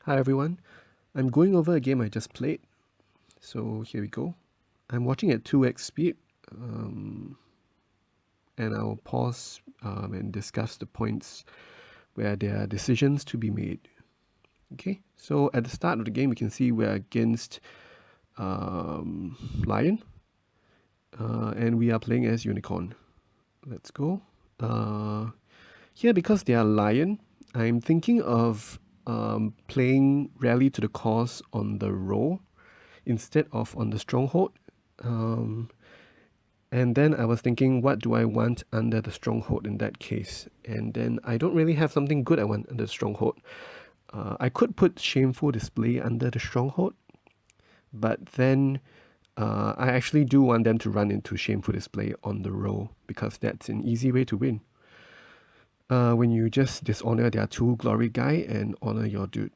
Hi everyone, I'm going over a game I just played, so here we go. I'm watching at 2x speed, and I'll pause and discuss the points where there are decisions to be made. Okay, so at the start of the game, we can see we're against Lion, and we are playing as Unicorn. Let's go. Uh, Here, because they are Lion, I'm thinking of playing Rally to the Cause on the roll instead of on the Stronghold. Um, and then I was thinking, what do I want under the Stronghold in that case? And then I don't really have something good I want under the Stronghold. I could put Shameful Display under the Stronghold, but then I actually do want them to run into Shameful Display on the roll because that's an easy way to win. When you just dishonor their two glory guy and honor your dude.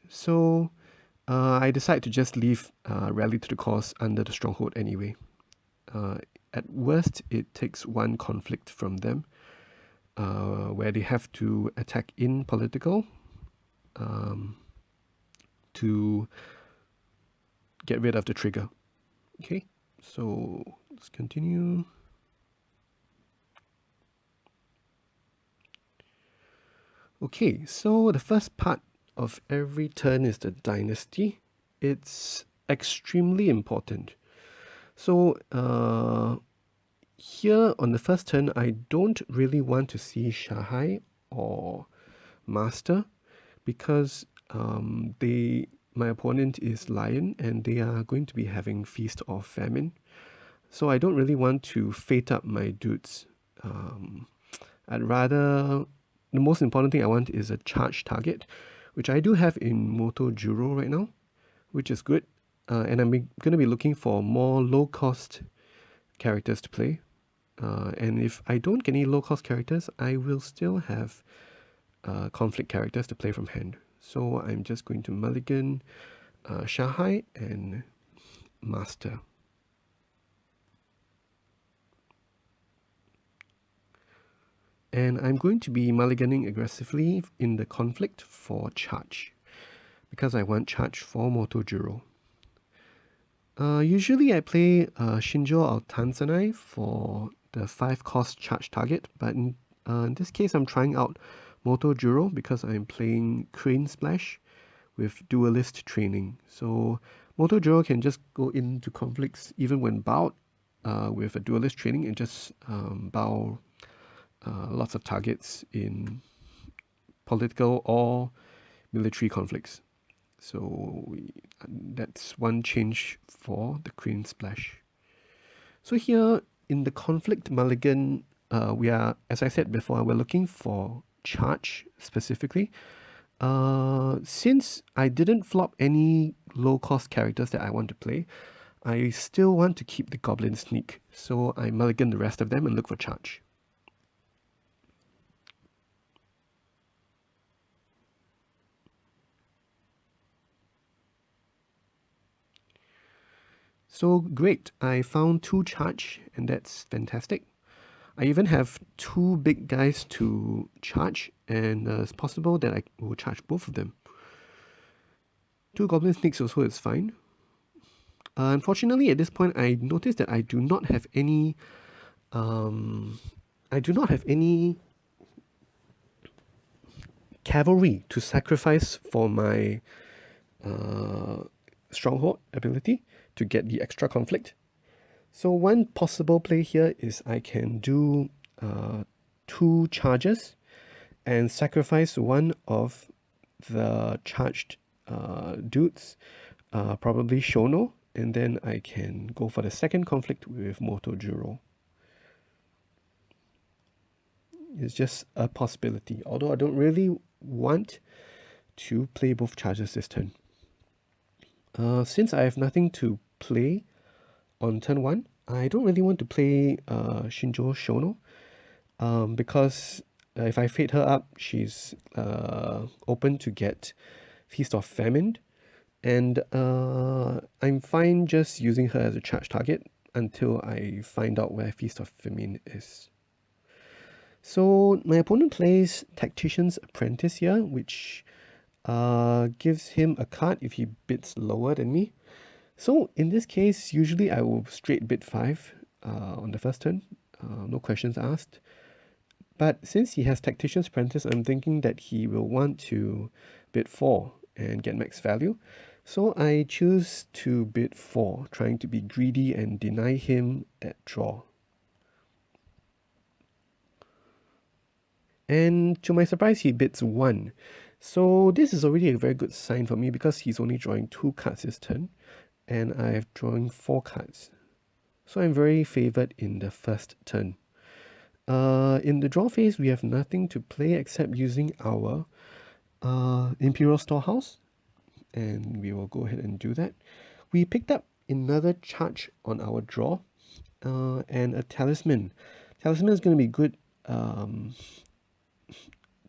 So I decide to just leave Rally to the Cause under the Stronghold anyway. Uh, at worst, it takes one conflict from them, where they have to attack in political um, to get rid of the trigger. Okay, so let's continue. Okay, so the first part of every turn is the dynasty. It's extremely important. So here on the first turn, I don't really want to see Shahai or Master because my opponent is Lion and they are going to be having Feast or Famine. So I don't really want to fate up my dudes. Um, I'd rather the most important thing I want is a charge target, which I do have in Moto Juro right now, which is good. And I'm going to be looking for more low cost characters to play. And if I don't get any low cost characters, I will still have conflict characters to play from hand. So I'm just going to mulligan Shahai and Master. And I'm going to be mulliganing aggressively in the conflict for charge, because I want charge for Motojuro. Usually I play Shinjo or Tanzanai for the 5 cost charge target, but in this case I'm trying out Motojuro because I'm playing Crane Splash with duelist training. So Motojuro can just go into conflicts even when bowed with a duelist training and just bow lots of targets in political or military conflicts. So that's one change for the Crane Splash. So here in the conflict mulligan, we are, as I said before, we're looking for charge specifically. Since I didn't flop any low cost characters that I want to play, I still want to keep the Goblin Sneak. So I mulligan the rest of them and look for charge. So great, I found 2 charge and that's fantastic. I even have 2 big guys to charge and it's possible that I will charge both of them. 2 Goblin Sneaks also is fine. Unfortunately, at this point, I noticed that I do not have any. I do not have any cavalry to sacrifice for my stronghold ability to get the extra conflict. So one possible play here is I can do 2 charges and sacrifice one of the charged dudes, probably Shono, and then I can go for the second conflict with Motojuro. It's just a possibility, although I don't really want to play both charges this turn. Since I have nothing to play on turn 1, I don't really want to play Shinjo Shono, because if I fade her up, she's open to get Feast of Famine, and I'm fine just using her as a charge target until I find out where Feast of Famine is. So my opponent plays Tactician's Apprentice here, which gives him a card if he bids lower than me. So in this case, usually I will straight bid 5 on the first turn, no questions asked. But since he has Tactician's Apprentice, I'm thinking that he will want to bid 4 and get max value. So I choose to bid 4, trying to be greedy and deny him that draw. And to my surprise, he bids 1. So this is already a very good sign for me because he's only drawing 2 cards this turn, and I've drawn 4 cards. So I'm very favored in the first turn. In the draw phase, we have nothing to play except using our Imperial Storehouse, and we will go ahead and do that. We picked up another charge on our draw, and a Talisman. Talisman is going to be good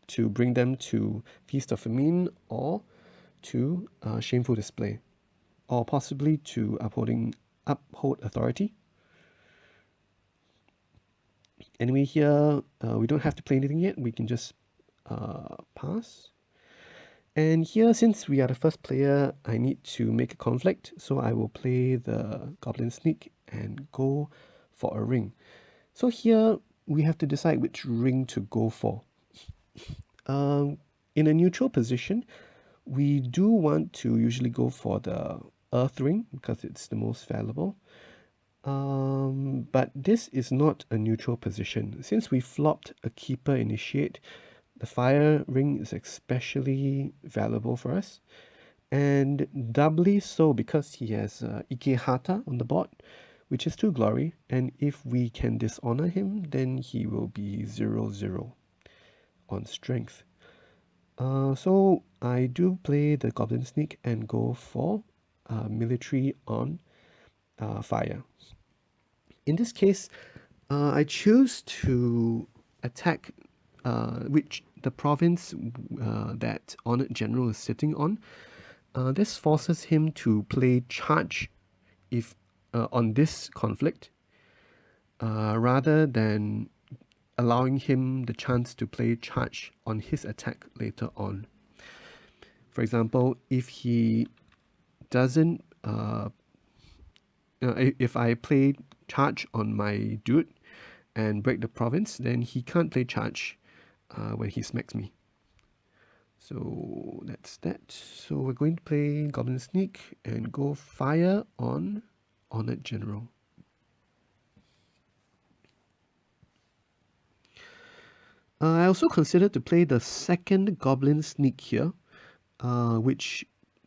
to bring them to Feast of Famine or to Shameful Display, or possibly to Uphold Authority. Anyway, here we don't have to play anything yet. We can just pass. And here, since we are the first player, I need to make a conflict. So I will play the Goblin Sneak and go for a ring. So here, we have to decide which ring to go for. In a neutral position, we do want to usually go for the Earth ring because it's the most valuable. But this is not a neutral position. Since we flopped a Keeper Initiate, the Fire ring is especially valuable for us. And doubly so because he has Ikehata on the board, which is 2 glory. And if we can dishonor him, then he will be 0/0 on strength. So I do play the Goblin Sneak and go for military on fire. In this case, I choose to attack which the province that Honored General is sitting on. This forces him to play charge if on this conflict, rather than allowing him the chance to play charge on his attack later on. For example, if he doesn't, if I play charge on my dude and break the province, then he can't play charge when he smacks me. So that's that. So we're going to play Goblin Sneak and go fire on Honored General. I also considered to play the second Goblin Sneak here, which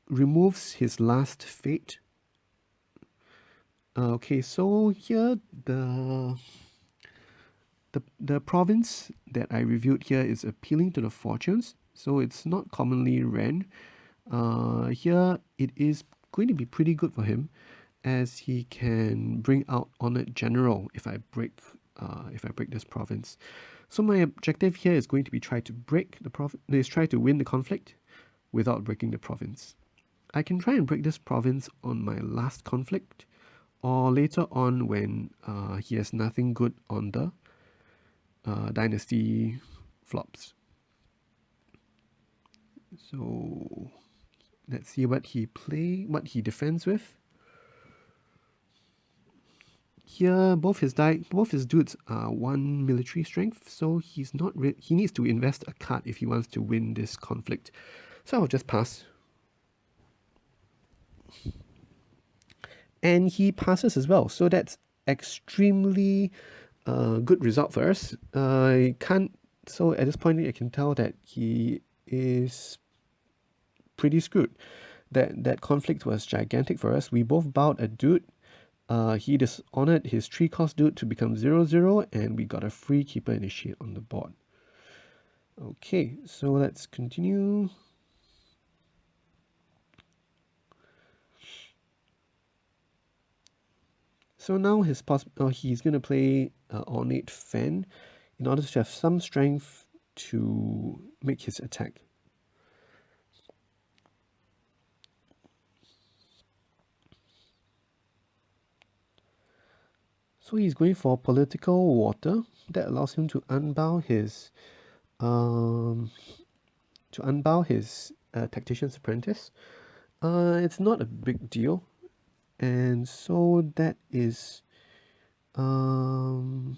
removes his last fate. Okay, so here the province that I reviewed here is appealing to the fortunes, so it's not commonly ran. Here it is going to be pretty good for him, as he can bring out Honored General if I break this province. So my objective here is going to be try to break the province, try to win the conflict without breaking the province. I can try and break this province on my last conflict, or later on when he has nothing good on the dynasty flops. So let's see what he defends with. Here, both his dudes are 1 military strength, so he needs to invest a card if he wants to win this conflict. So I'll just pass. And he passes as well, so that's extremely good result for us. So at this point I can tell that he is pretty screwed. That conflict was gigantic for us. We both bowed a dude. He dishonored his 3-cost dude to become 0/0, and we got a free Keeper Initiate on the board. Okay, so let's continue. So now he's going to play Ornate Fan in order to have some strength to make his attack. So he's going for Political Water. That allows him to unbow his a Tactician's Apprentice. It's not a big deal, and so that is going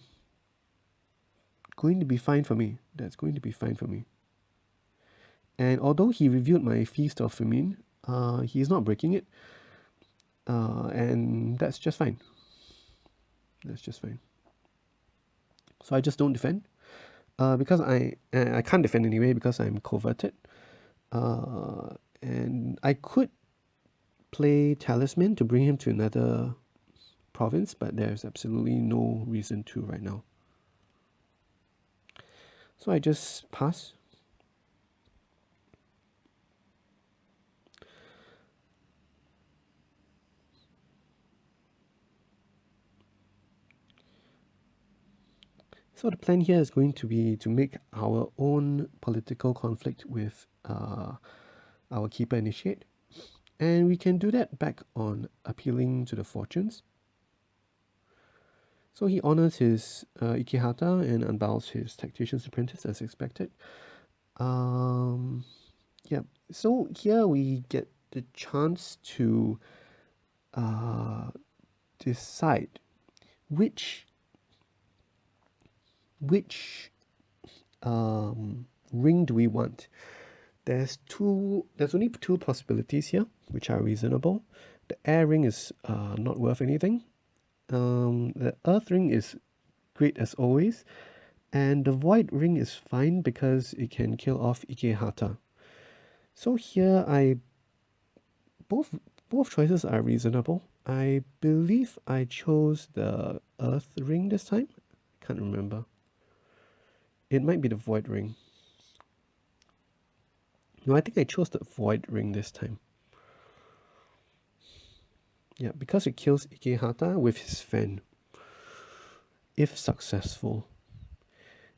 to be fine for me. That's going to be fine for me. And although he reviewed my Feast of Famine, he's not breaking it, and that's just fine. That's just fine. So I just don't defend, because I can't defend anyway because I'm coverted, and I could play Talisman to bring him to another province, but there's absolutely no reason to right now. So I just pass. So the plan here is going to be to make our own political conflict with our keeper initiate, and we can do that back on appealing to the fortunes. So he honors his Ikehata and unbows his Tactician's Apprentice as expected. Yeah, so here we get the chance to decide which ring do we want. There's only two possibilities here, which are reasonable. The air ring is not worth anything. The earth ring is great as always, and the void ring is fine because it can kill off Ikehata. So here both choices are reasonable. I believe I chose the earth ring this time. Can't remember. It might be the void ring. No, I think I chose the void ring this time. Yeah, because it kills Ikehata with his fan, if successful.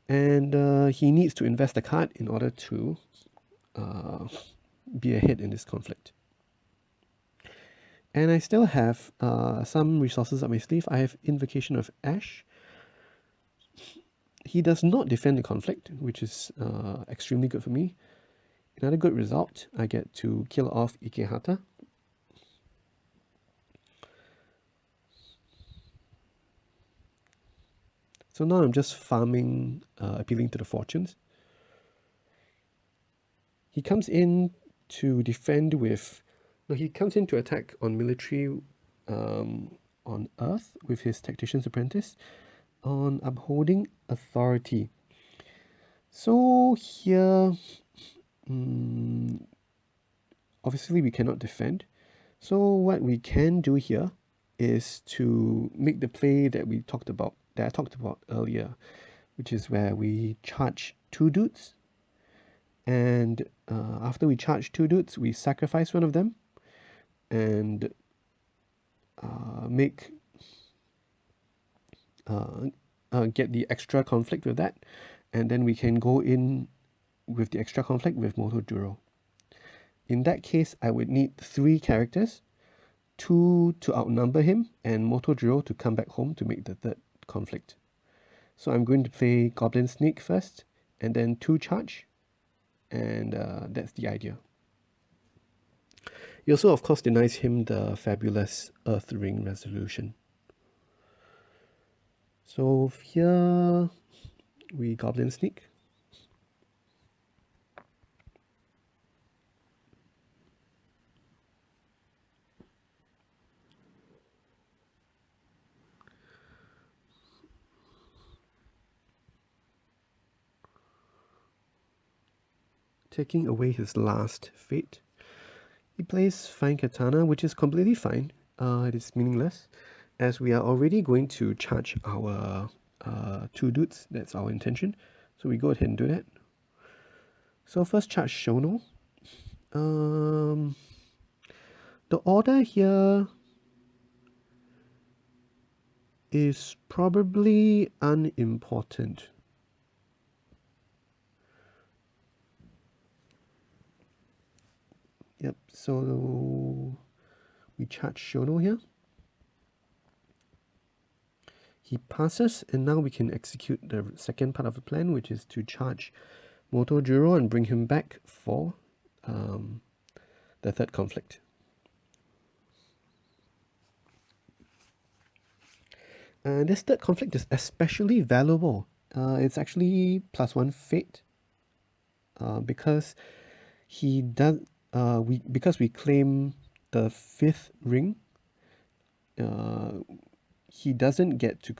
And he needs to invest a card in order to be ahead in this conflict. And I still have some resources up my sleeve. I have Invocation of Ash. He does not defend the conflict, which is extremely good for me. Another good result, I get to kill off Ikehata. So now I'm just farming, appealing to the fortunes. He comes in to defend with... No, he comes in to attack on military on Earth with his Tactician's Apprentice on upholding authority. So here, obviously we cannot defend. So what we can do here is to make the play that I talked about earlier, which is where we charge two dudes, and after we charge two dudes, we sacrifice one of them and get the extra conflict with that, and then we can go in with the extra conflict with Motoduro. In that case, I would need 3 characters, 2 to outnumber him, and Motoduro to come back home to make the third conflict. So I'm going to play Goblin Snake first, and then 2 charge, and that's the idea. He also, of course, denies him the fabulous Earth Ring resolution. So here we Goblin Sneak. Taking away his last fate. He plays Fine Katana, which is completely fine. It is meaningless, as we are already going to charge our 2 dudes. That's our intention. So we go ahead and do that. So first charge Shono. The order here is probably unimportant. Yep, so we charge Shono here. He passes, and now we can execute the second part of the plan, which is to charge Motojuro and bring him back for the third conflict. And this third conflict is especially valuable. It's actually +1 fate, because he does because we claim the fifth ring. He doesn't get to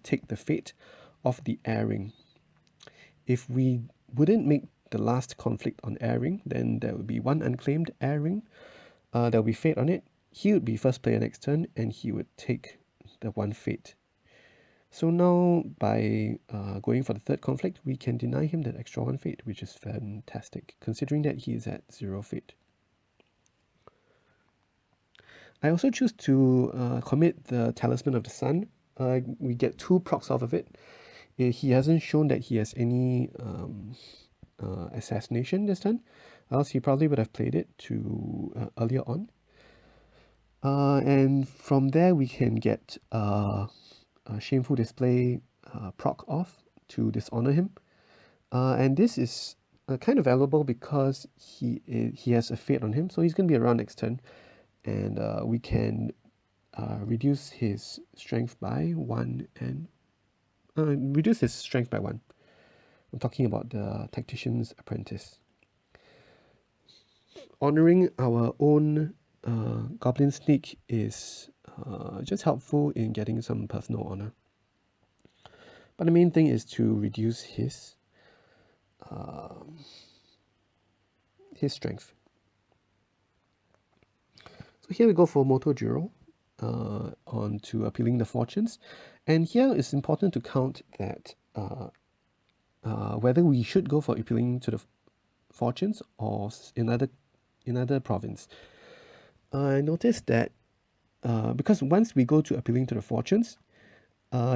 take the fate of the air ring. If we wouldn't make the last conflict on air ring, then there would be one unclaimed air ring. There will be fate on it. He would be first player next turn, and he would take the one fate. So now, by going for the third conflict, we can deny him that extra one fate, which is fantastic, considering that he is at 0 fate. I also choose to commit the Talisman of the Sun. We get 2 procs off of it. He hasn't shown that he has any assassination this turn, else he probably would have played it to earlier on. And from there we can get a Shameful Display proc off to dishonor him. And this is kind of valuable because he has a fate on him, so he's going to be around next turn, and we can reduce his strength by 1 and reduce his strength by 1. I'm talking about the Tactician's Apprentice. Honoring our own Goblin Sneak is just helpful in getting some personal honor. But the main thing is to reduce his strength. So here we go for Moto Jiro on to Appealing the Fortunes. And here it's important to count that whether we should go for Appealing to the Fortunes or in another province. I noticed that because once we go to Appealing to the Fortunes,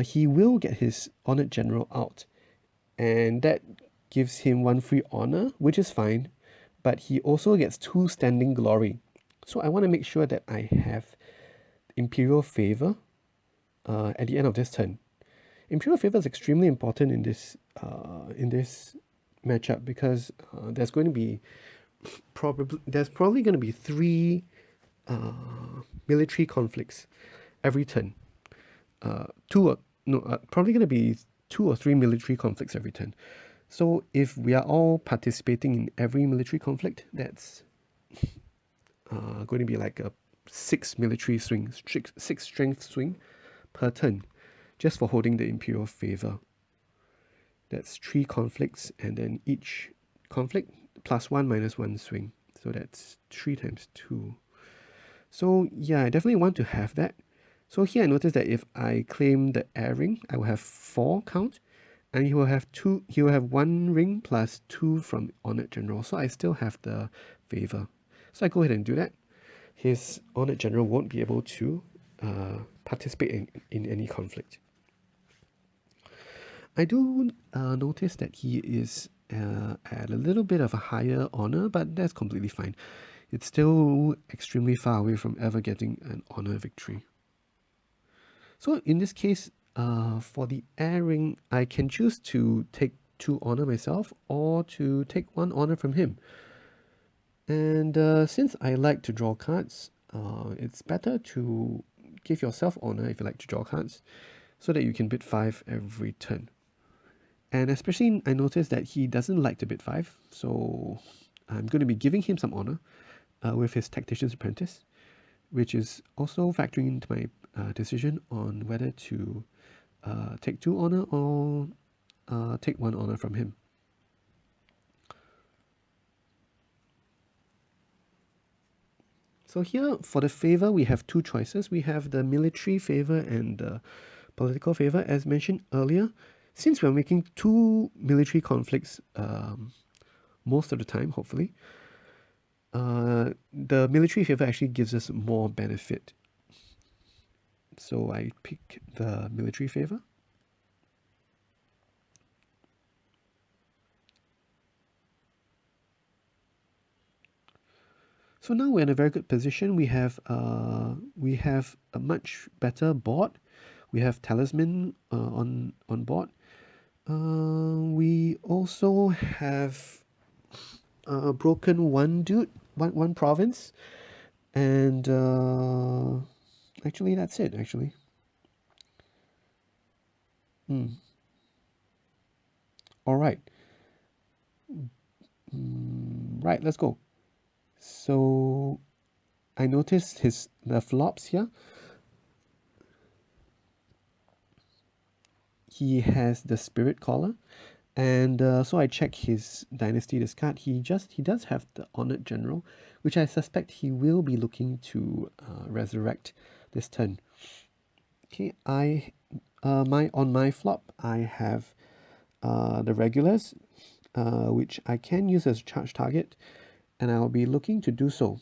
he will get his Honored General out, and that gives him 1 free honor, which is fine, but he also gets 2 standing glory. So I want to make sure that I have Imperial Favor at the end of this turn. Imperial Favor is extremely important in this matchup because there's probably going to be 3 military conflicts every turn. Probably going to be 2 or 3 military conflicts every turn. So if we are all participating in every military conflict, that's going to be like a 6 military swing, 6 strength swing per turn, just for holding the Imperial Favor. That's 3 conflicts, and then each conflict +1 -1 swing. So that's 3 times 2. So yeah, I definitely want to have that. So here I notice that if I claim the air ring, I will have 4 count, and he will have 1 ring plus 2 from Honored General. So I still have the favor. So I go ahead and do that. His Honored General won't be able to participate in any conflict. I do notice that he is at a little bit of a higher honor, but that's completely fine. It's still extremely far away from ever getting an honor victory. So in this case, for the air ring, I can choose to take 2 honor myself or to take 1 honor from him. And since I like to draw cards, it's better to give yourself honor if you like to draw cards, so that you can bid 5 every turn. And especially, I noticed that he doesn't like to bid 5, so I'm going to be giving him some honor with his Tactician's Apprentice, which is also factoring into my decision on whether to take 2 honor or take 1 honor from him. So here, for the favor, we have 2 choices. We have the military favor and the political favor, as mentioned earlier. Since we're making 2 military conflicts most of the time, hopefully, the military favor actually gives us more benefit. So I pick the military favor. So now we're in a very good position. We have a much better board. We have Talisman on board. We also have broken one dude, one province, and actually that's it. Actually, all right, right. Let's go. So I noticed the flops here. He has the spirit collar, and so I check his dynasty discard. He does have the honored general, which I suspect he will be looking to resurrect this turn. Okay, on my flop I have the regulars, which I can use as a charge target, and I'll be looking to do so.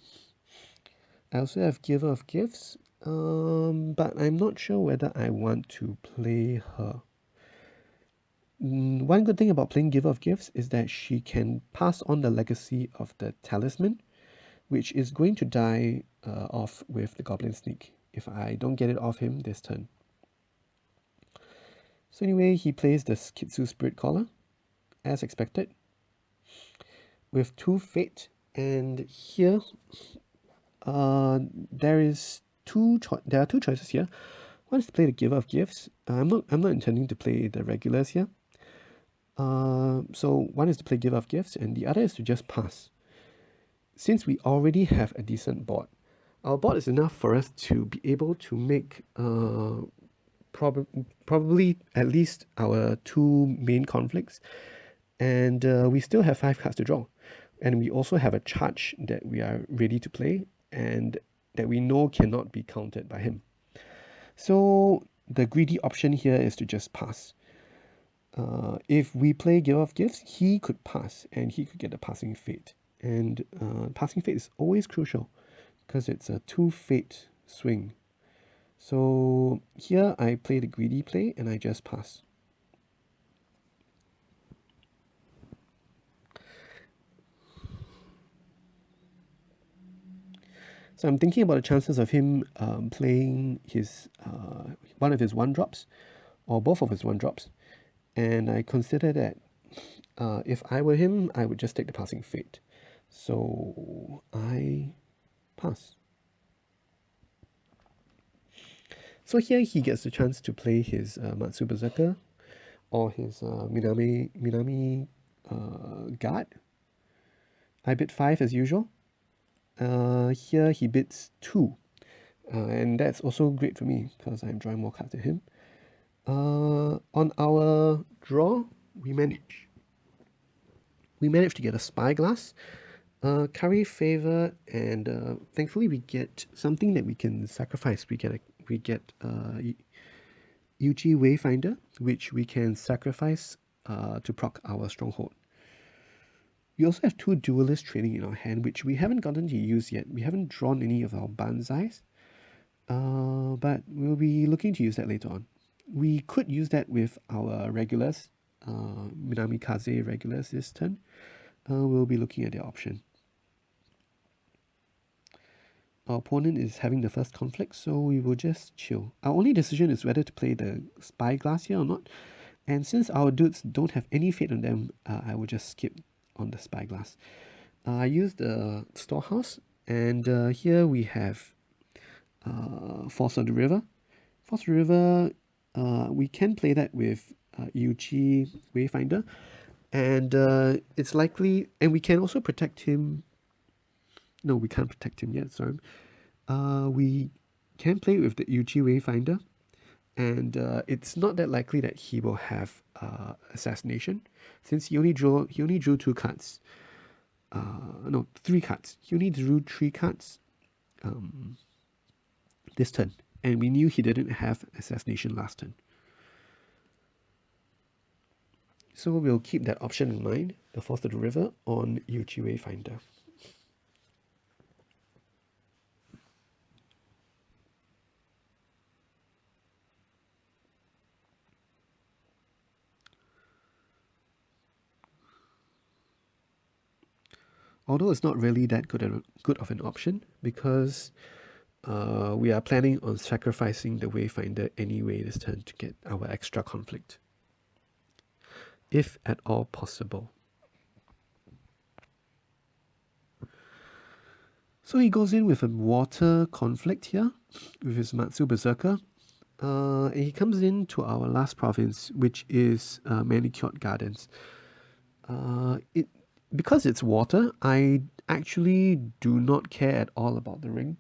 I also have Giver of Gifts, but I'm not sure whether I want to play her. One good thing about playing Giver of Gifts is that she can pass on the legacy of the talisman, which is going to die off with the Goblin Sneak if I don't get it off him this turn. So anyway, he plays the Kitsu Spirit Collar, as expected, with 2 Fate, and here there are two choices here. One is to play the Giver of Gifts. I'm not intending to play the regulars here. So one is to play Giver of Gifts, and the other is to just pass. Since we already have a decent board, our board is enough for us to be able to make probably at least our 2 main conflicts, and we still have 5 cards to draw, and we also have a charge that we are ready to play and that we know cannot be countered by him. So the greedy option here is to just pass. If we play Giver of Gifts, he could pass and he could get a passing fate, and passing fate is always crucial because it's a 2 fate swing. So here I play the greedy play and I just pass. So I'm thinking about the chances of him playing his one of his 1-drops or both of his 1-drops, and I consider that if I were him, I would just take the passing fate. So I pass. So here he gets the chance to play his Matsu Berserker or his Minami Guard. I bid 5 as usual. Here he bids 2. And that's also great for me because I'm drawing more cards than him. On our draw, we manage to get a Spyglass, Curry Favor, and thankfully we get something that we can sacrifice. We get Uchi Wayfinder, which we can sacrifice to proc our Stronghold. We also have 2 Duelist Training in our hand, which we haven't gotten to use yet. We haven't drawn any of our Banzais, but we'll be looking to use that later on. We could use that with our regulars, Minami Kaze regulars this turn. We'll be looking at the option. Our opponent is having the first conflict, so we will just chill. Our only decision is whether to play the Spyglass here or not. And since our dudes don't have any fate on them, I will just skip on the Spyglass. I use the Storehouse, and here we have Force of the River. Force of the River, we can play that with Yuchi Wayfinder, and it's likely, and we can also protect him. No, we can't protect him yet, sorry. We can play with the Yuchi Wayfinder, and it's not that likely that he will have Assassination, since he only drew 2 cards. No, 3 cards. He only drew 3 cards this turn, and we knew he didn't have Assassination last turn. So we'll keep that option in mind, the Force of the River on Yuchi Wayfinder. Although it's not really that good of an option, because we are planning on sacrificing the Wayfinder anyway this turn to get our extra conflict, if at all possible. So he goes in with a water conflict here with his Matsu Berserker. And he comes into our last province, which is Manicured Gardens. It Because it's water, I actually do not care at all about the ring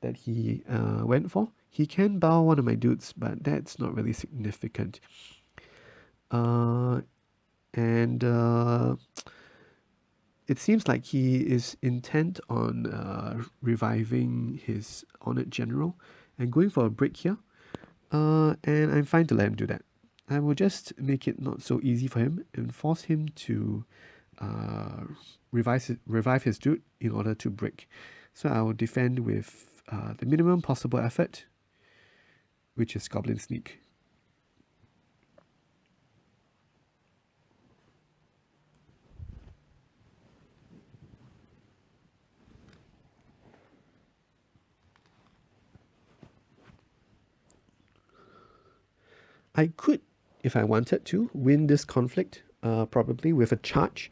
that he went for. He can bow one of my dudes, but that's not really significant. Uh, and It seems like he is intent on reviving his honored general and going for a break here. And I'm fine to let him do that. I will just make it not so easy for him and force him to uh, revive his dude in order to break. So I will defend with the minimum possible effort, which is Goblin Sneak. I could, if I wanted to, win this conflict, probably with a charge.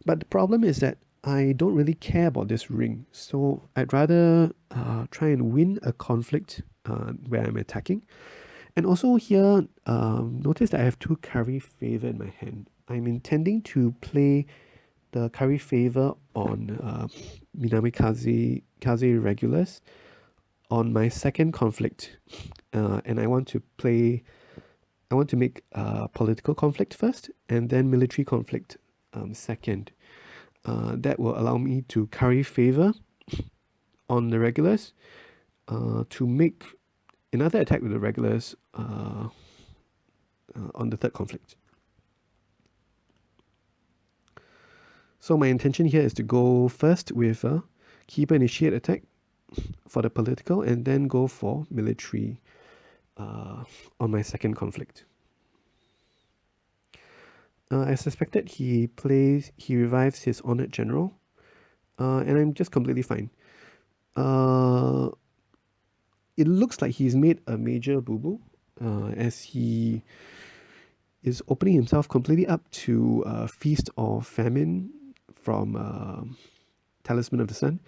But the problem is that I don't really care about this ring. So I'd rather try and win a conflict where I'm attacking. And also here, notice that I have 2 Curry Favor in my hand. I'm intending to play the Curry Favor on Kaze Regulars on my second conflict. And I want to make political conflict first and then military conflict second. That will allow me to curry favor on the regulars to make another attack with the regulars on the third conflict. So my intention here is to go first with a Keeper Initiate attack for the political and then go for military on my second conflict. As suspected, he revives his honored general, and I'm just completely fine. It looks like he's made a major boo-boo, as he is opening himself completely up to Feast of Famine from Talisman of the Sun.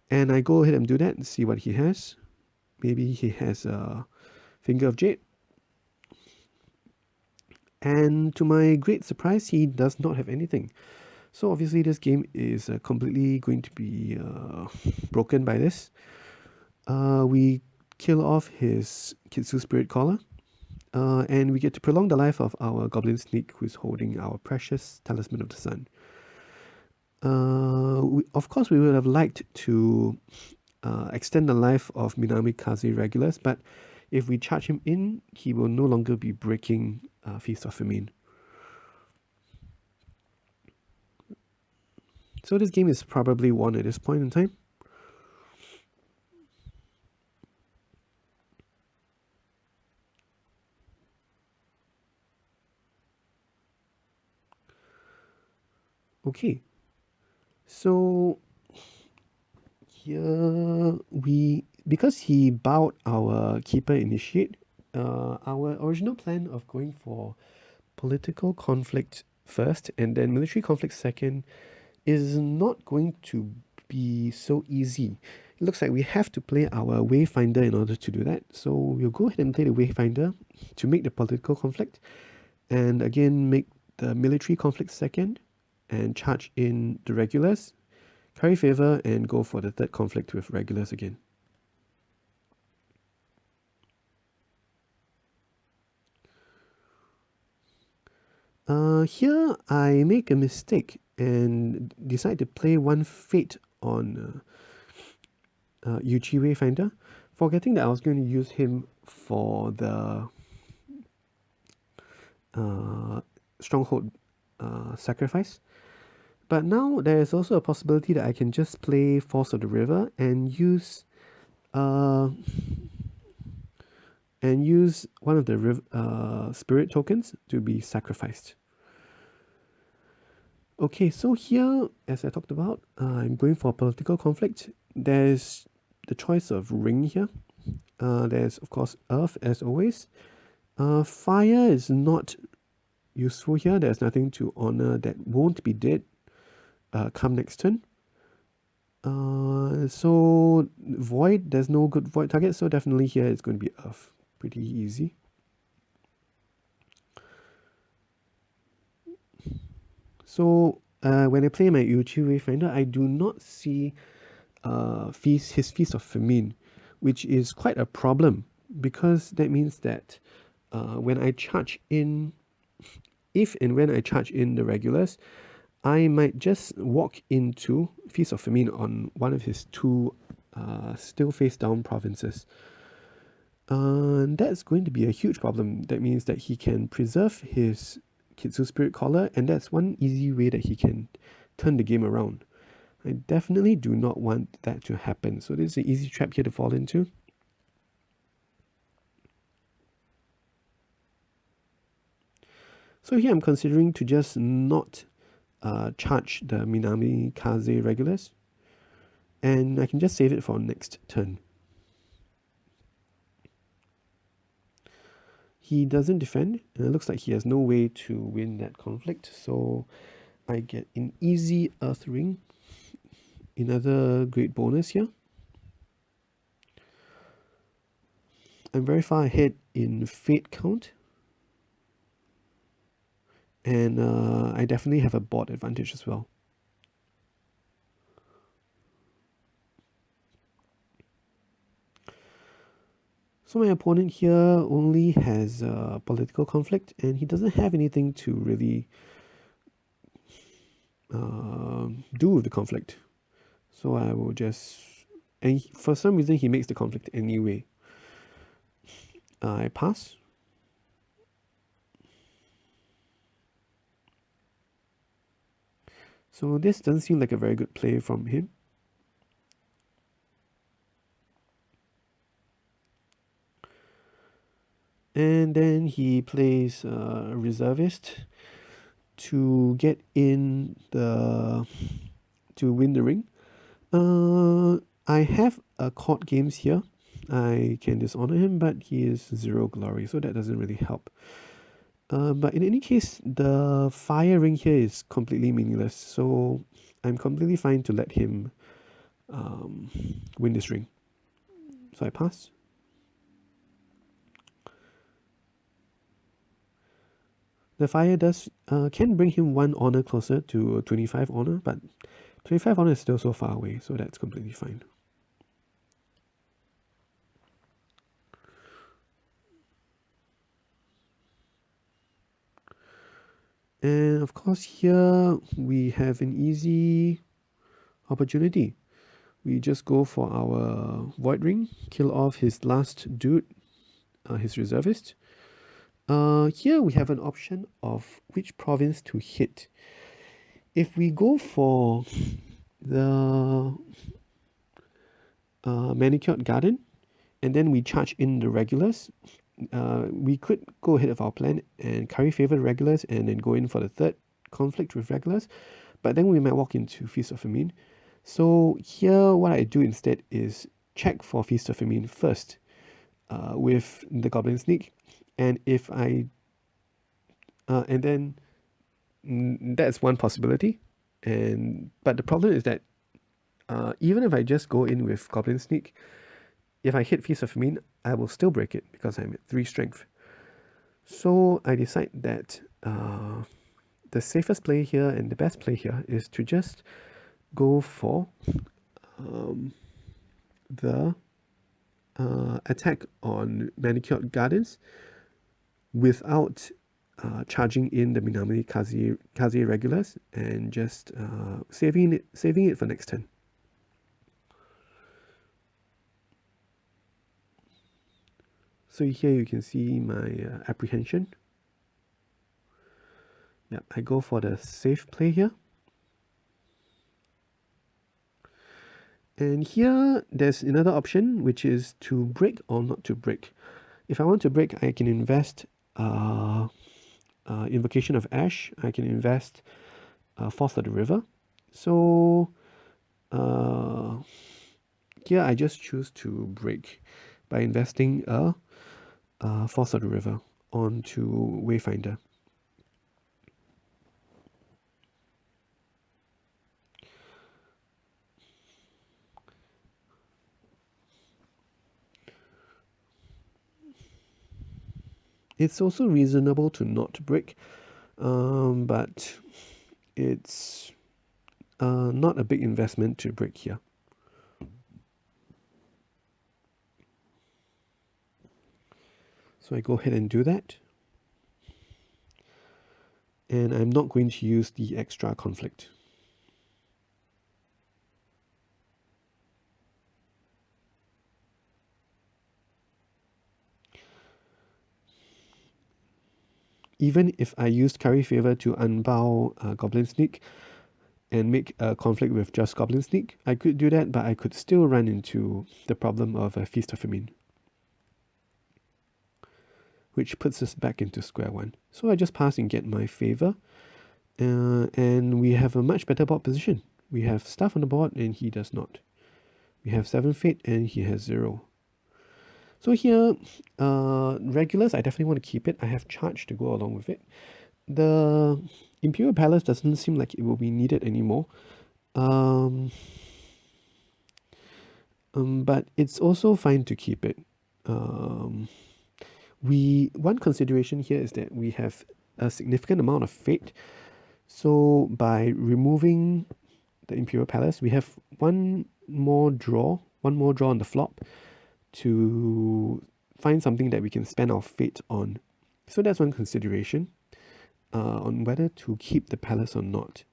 And I go ahead and do that and see what he has. Maybe he has a Finger of Jade. And to my great surprise, he does not have anything. So obviously this game is completely going to be broken by this. We kill off his Kitsu Spirit Caller. And we get to prolong the life of our Goblin Sneak, who's holding our precious Talisman of the Sun. Of course, we would have liked to extend the life of Minami Kaze regulars, but if we charge him in, he will no longer be breaking Feast of Famine. So this game is probably won at this point in time. Okay, so here because he bowed our Keeper Initiate, our original plan of going for political conflict first and then military conflict second is not going to be so easy. It looks like we have to play our Wayfinder in order to do that. So we'll go ahead and play the Wayfinder to make the political conflict, and again make the military conflict second and charge in the regulars, curry favor, and go for the third conflict with regulars again. Here I make a mistake and decide to play one Fate on Yuchi Wayfinder, forgetting that I was going to use him for the Stronghold sacrifice. But now there is also a possibility that I can just play Force of the River and use one of the spirit tokens to be sacrificed. Okay, so here, as I talked about, I'm going for political conflict. There's the choice of ring here. There's, of course, earth, as always. Fire is not useful here. There's nothing to honor that won't be dead come next turn. So void, there's no good void target, so definitely here it's going to be earth. Pretty easy. So when I play my Uchi Wayfinder, I do not see his Feast of Famine, which is quite a problem because that means that when I charge in, if and when I charge in the regulars, I might just walk into Feast of Famine on one of his two still face down provinces. That's going to be a huge problem. That means that he can preserve his Kitsu Spirit Collar, and that's one easy way that he can turn the game around. I definitely do not want that to happen. So this is an easy trap here to fall into. So here I'm considering to just not charge the Minami Kaze regulars, and I can just save it for next turn. He doesn't defend, and it looks like he has no way to win that conflict, so I get an easy Earth Ring. Another great bonus here. I'm very far ahead in Fate count, and I definitely have a board advantage as well. So my opponent here only has political conflict, and he doesn't have anything to really do with the conflict. So I will just, and for some reason he makes the conflict anyway. I pass. So this doesn't seem like a very good play from him. And then he plays a reservist to get in the to win the ring. I have a court games here. I can dishonor him, but he is 0 glory, so that doesn't really help. But in any case, the fire ring here is completely meaningless, so I'm completely fine to let him win this ring. So I pass. The fire does can bring him 1 honor closer to 25 honor, but 25 honor is still so far away, so that's completely fine. And of course here we have an easy opportunity. We just go for our Void Ring, kill off his last dude, his reservist. Here we have an option of which province to hit. If we go for the Manicured Garden, and then we charge in the regulars, we could go ahead of our plan and curry favor regulars and then go in for the third conflict with regulars, but then we might walk into Feast of Famine. So here what I do instead is check for Feast of Famine first with the Goblin Sneak, and if I and then that's one possibility, but the problem is that even if I just go in with Goblin Sneak, if I hit Feast of Famine, I will still break it because I'm at 3 strength. So I decide that the safest play here and the best play here is to just go for the attack on Manicured Gardens without charging in the Minami Kaze regulars and just saving it for next turn. So here you can see my apprehension. Yeah, I go for the safe play here. And here there's another option, which is to break or not to break. If I want to break, I can invest Invocation of Ash. I can invest Force of the River. So here I just choose to break by investing a Force of the River onto Wayfinder. It's also reasonable to not brick, but it's not a big investment to brick here. So I go ahead and do that. And I'm not going to use the extra conflict. Even if I used Curry Favor to unbow Goblin Sneak and make a conflict with just Goblin Sneak, I could do that, but I could still run into the problem of a Feast of Famine, which puts us back into square one. So I just pass and get my favor, and we have a much better board position. We have stuff on the board and he does not. We have 7 fate and he has 0. So here, regulars, I definitely want to keep it. I have charge to go along with it. The Imperial Palace doesn't seem like it will be needed anymore. But it's also fine to keep it. One consideration here is that we have a significant amount of fate. So by removing the Imperial Palace, we have one more draw on the flop to find something that we can spend our fate on. So that's one consideration on whether to keep the palace or not.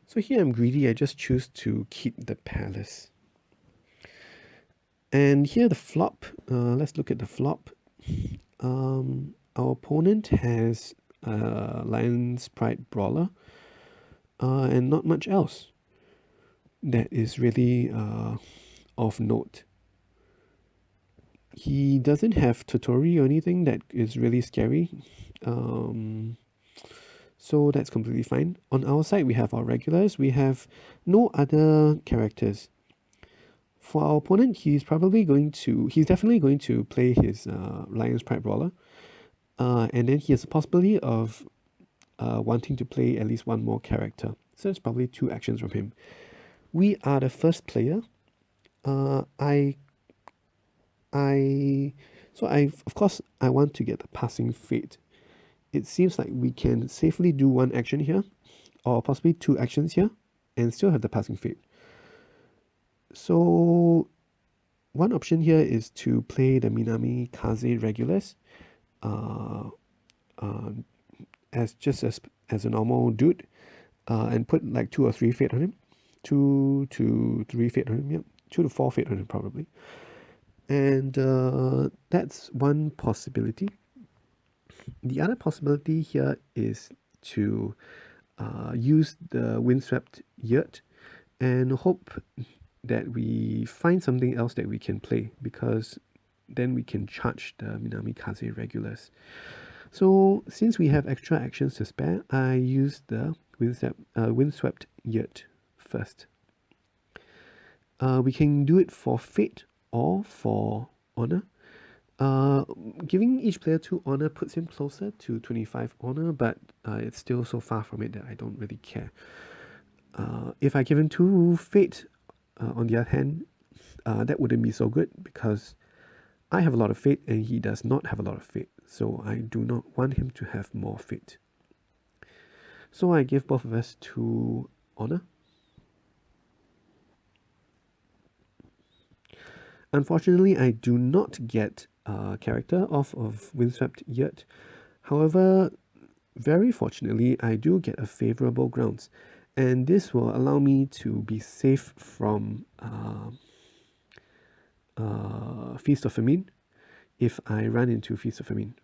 So here I'm greedy, I just choose to keep the palace. And here the flop, let's look at the flop. Our opponent has Lion's Pride Brawler and not much else that is really of note. He doesn't have Totori or anything that is really scary. So that's completely fine. On our side, we have our regulars. We have no other characters. For our opponent, he's definitely going to play his Lion's Pride Brawler. And then he has a possibility of wanting to play at least one more character. So it's probably 2 actions from him. We are the first player. Of course, I want to get the passing fate. It seems like we can safely do 1 action here, or possibly 2 actions here, and still have the passing fate. So one option here is to play the Minami Kaze regulars as a normal dude, and put like 2 or 3 fate on him. 2 to 3 fate on him, yep. 2 to 4 fate on him probably. And that's one possibility. The other possibility here is to use the Windswept Yurt and hope that we find something else that we can play, because then we can charge the Minami Kaze regulars. So since we have extra actions to spare, I use the Windswept Yurt first. We can do it for fate or for honor. Giving each player 2 honor puts him closer to 25 honor, but it's still so far from it that I don't really care. If I give him 2 fate, on the other hand, that wouldn't be so good, because I have a lot of fate and he does not have a lot of fate, so I do not want him to have more fate. So I give both of us 2 honor. Unfortunately, I do not get a character off of Windswept Yurt. However, very fortunately, I do get a favorable grounds, and this will allow me to be safe from Feast of Famine. If I run into Feast of Famine,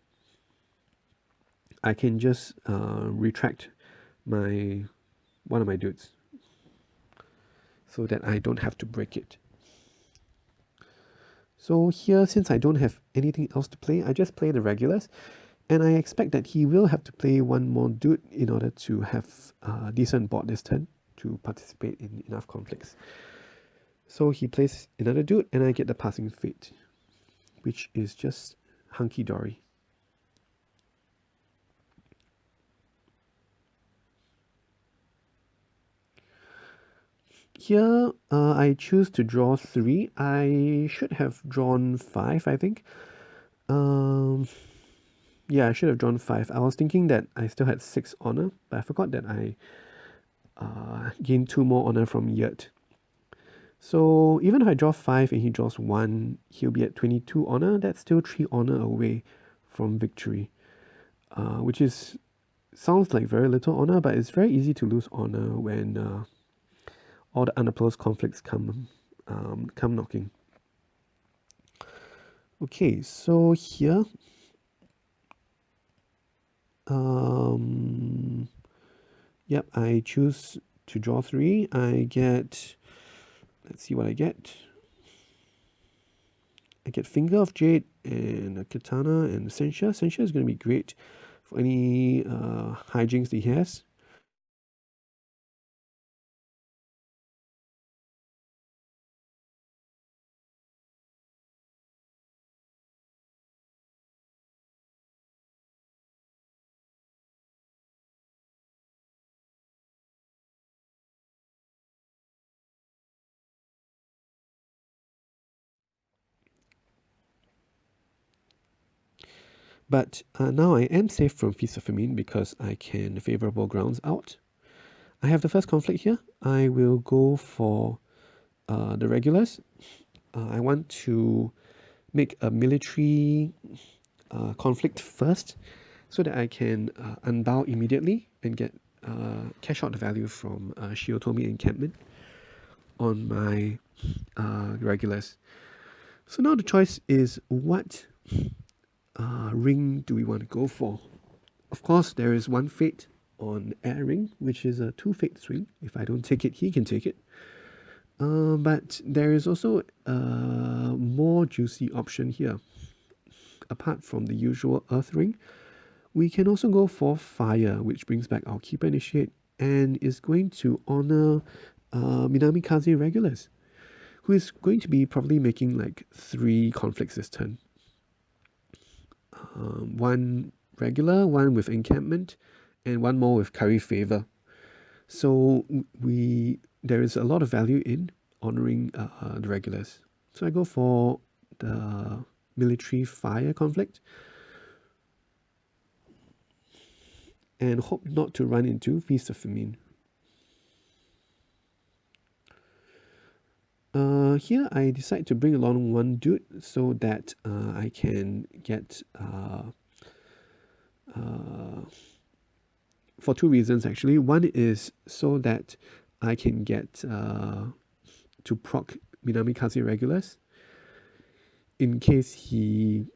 I can just retract one of my dudes so that I don't have to break it. So here, since I don't have anything else to play, I just play the regulars, and I expect that he will have to play 1 more dude in order to have a decent board this turn to participate in enough conflicts. So he plays another dude, and I get the passing fate, which is just hunky-dory. Here, I choose to draw 3. I should have drawn 5, I think. Um, yeah, I should have drawn 5. I was thinking that I still had 6 honor, but I forgot that I gained 2 more honor from Yurt. So even if I draw 5 and he draws 1, he'll be at 22 honor. That's still 3 honor away from victory, which is sounds like very little honor, but it's very easy to lose honor when all the unopposed conflicts come knocking. Okay, so here, yep, I choose to draw 3. I get, let's see what I get. I get Finger of Jade and a Katana and Senshia. Senshia is going to be great for any hijinks that he has. But now I am safe from Feast of Famine because I can favorable grounds out. I have the first conflict here. I will go for the regulars. I want to make a military conflict first so that I can unbow immediately and get cash out the value from Shiotomi encampment on my regulars. So now the choice is what ring do we want to go for? Of course, there is one fate on air ring, which is a 2 fate swing. If I don't take it, he can take it. But there is also a more juicy option here. Apart from the usual earth ring, we can also go for fire, which brings back our keeper initiate and is going to honor Minamikaze regulars, who is going to be probably making like 3 conflicts this turn. One regular, one with encampment, and one more with curry favor. So there is a lot of value in honoring the regulars. So I go for the military fire conflict and hope not to run into Feast of Famine. Here I decide to bring along one dude so that I can get for 2 reasons actually. One is so that I can get to proc Minamikaze regulars in case he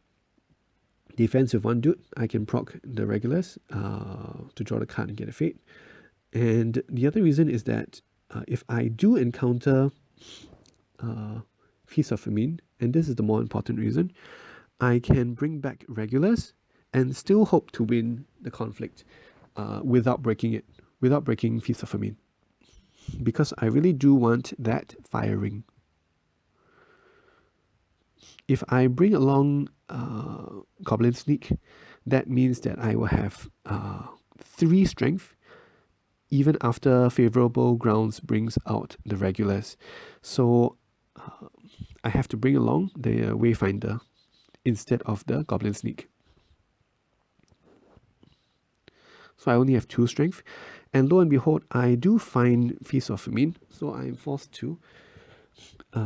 defends with 1 dude. I can proc the regulars to draw the card and get a fate. And the other reason is that if I do encounter Feast of Famine, and this is the more important reason, I can bring back regulars and still hope to win the conflict without breaking Feast of Famine. Because I really do want that fire ring. If I bring along Goblin Sneak, that means that I will have 3 strength even after favorable grounds brings out the regulars. So I have to bring along the Wayfinder instead of the Goblin Sneak. So I only have 2 strength, and lo and behold, I do find Feast of Famine, so I am forced to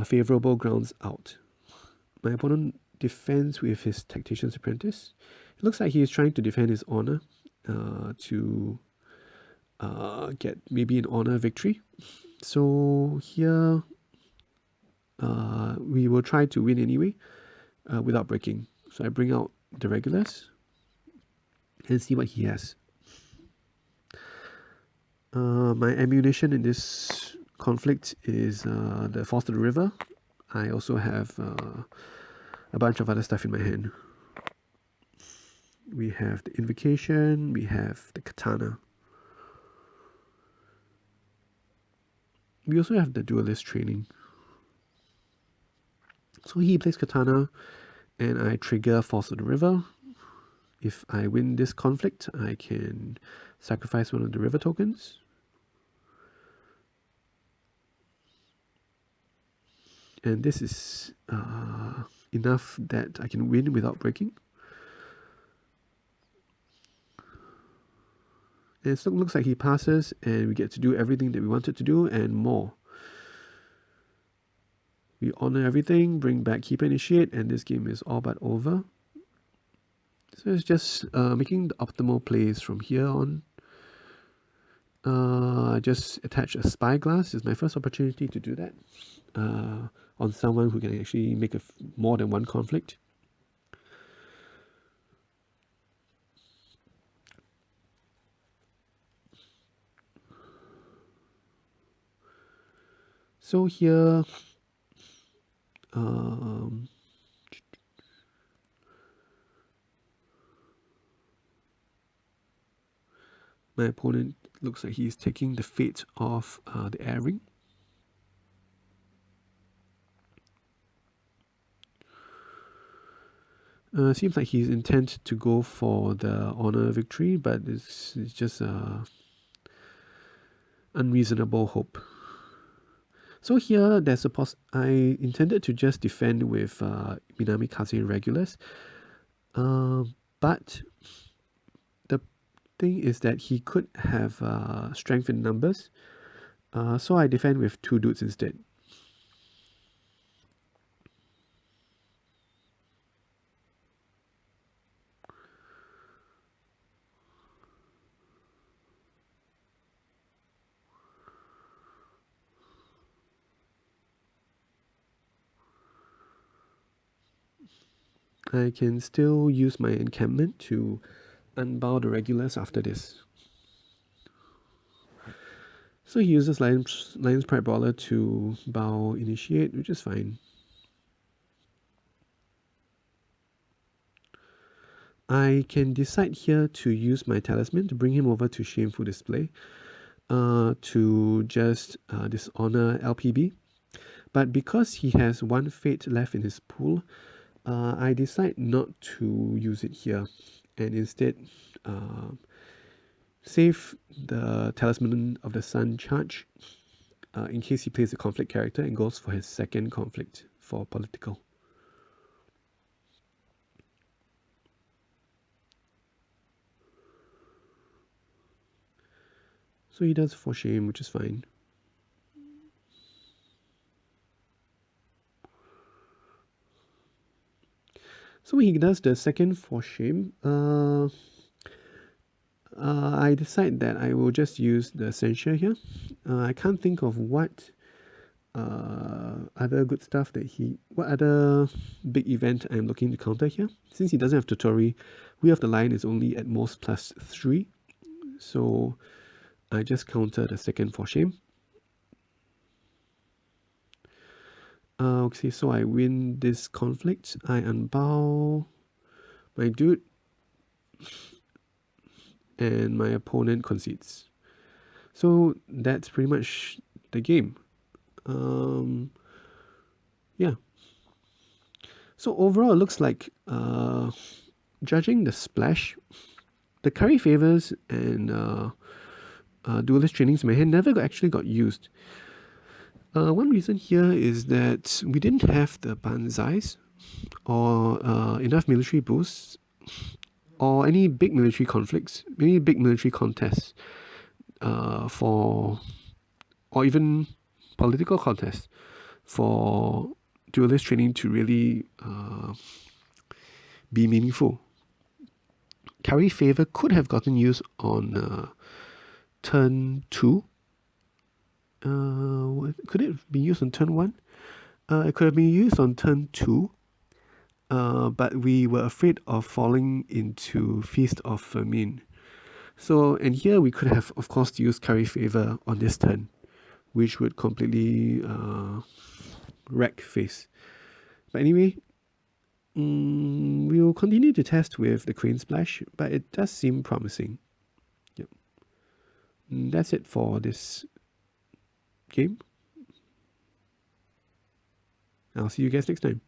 favorable grounds out. My opponent defends with his Tactician's Apprentice. It looks like he is trying to defend his honor to get maybe an honor victory. So here we will try to win anyway without breaking. So I bring out the regulars and see what he has. My ammunition in this conflict is the Force of the River. I also have a bunch of other stuff in my hand. We have the Invocation, we have the Katana. We also have the Duelist training. So he plays Katana, and I trigger Force of the River. If I win this conflict, I can sacrifice one of the river tokens. And this is enough that I can win without breaking. And it looks like he passes, and we get to do everything that we wanted to do and more. We honor everything, bring back keep initiate, and this game is all but over. So it's just making the optimal plays from here on. I just attach a spyglass. It's my first opportunity to do that on someone who can actually make more than one conflict. So here, my opponent looks like he's taking the fate of the air ring. Seems like he's intent to go for the honor victory, but it's just unreasonable hope. So here, there's a I intended to just defend with Minami Kaze regulars, but the thing is that he could have strength in numbers, so I defend with 2 dudes instead. I can still use my encampment to unbow the regulars after this. So he uses Lion's Pride Brawler to bow initiate, which is fine. I can decide here to use my talisman to bring him over to Shameful Display to just dishonor LPB. But because he has 1 fate left in his pool, I decide not to use it here and instead save the Talisman of the Sun charge in case he plays a conflict character and goes for his 2nd conflict for political. So he does for shame, which is fine. So he does the 2nd for shame. I decide that I will just use the censure here. I can't think of what other good stuff what other big event I'm looking to counter here. Since he doesn't have Totori, Way of the Lion is only at most +3. So I just counter the 2nd for shame. Okay, so I win this conflict. I unbow my dude, and my opponent concedes. So that's pretty much the game. Yeah. So overall, it looks like judging the splash, the curry favors and duelist trainings in my hand never actually got used. One reason here is that we didn't have the banzais or enough military boosts or any big military conflicts, maybe big military contests or even political contests for duelist training to really be meaningful. Carry favor could have gotten used on turn 2. Could it be used on turn 1? It could have been used on turn 2, but we were afraid of falling into Feast of Famine. So, and here we could have, of course, used Carry Favor on this turn, which would completely wreck face. But anyway, we will continue to test with the Crane Splash, but it does seem promising. Yep. That's it for this game. I'll see you guys next time.